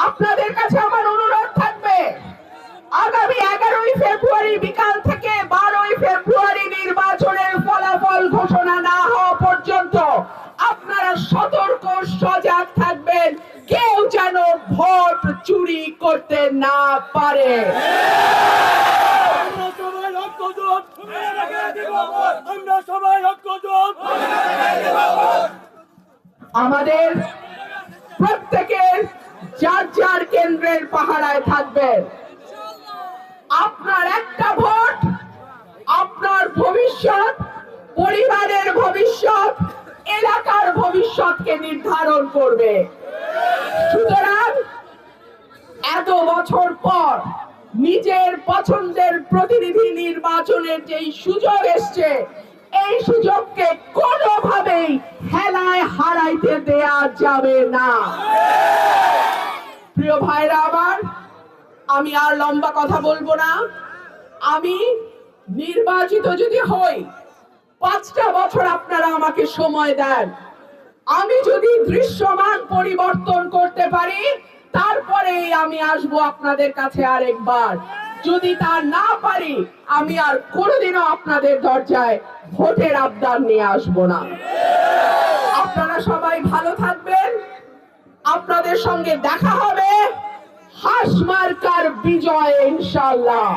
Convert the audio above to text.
আপনাদের কাছে আমার অনুরোধ থাকবে, আগামী 11ই ফেব্রুয়ারি বিকাল থেকে 12ই ফেব্রুয়ারি নির্বাচনের ফলাফল ঘোষণা না হওয়া পর্যন্ত আপনারা সতর্ক সজাগ থাকবেন, কেউ যেন ভোট চুরি করতে না পারে। আমাদের প্রত্যেকের যার যার কেন্দ্রের পাহারায় থাকবেন। আপনার একটা ভোট আপনার ভবিষ্যৎ, পরিবারের ভবিষ্যৎ, এলাকার ভবিষ্যৎকে নির্ধারণ করবে। সুতরাং এত বছর পর নিজের পছন্দের প্রতিনিধি নির্বাচনের যেই সুযোগ এসছে, এই সুযোগকে কোনোভাবেই হেলায় হারাইতে দেয়া যাবে না। প্রিয় ভাইরা আমার, আমি আর লম্বা কথা বলবো না। আমি নির্বাচিত যদি হই, 5টা বছর আপনারা আমাকে সময় দেন। আমি যদি দৃশ্যমান পরিবর্তন করতে পারি, তারপরেই আমি আসবো আপনাদের কাছে আরেকবার। যদি তা না পারি, আমি আর কোনোদিনও আপনাদের দরজায় ভোটের আবদার নিয়ে আসবো না। আপনারা সবাই ভালো থাকবেন। আপনাদের সঙ্গে দেখা হবে হাসমার্কার বিজয় ইনশাআল্লাহ।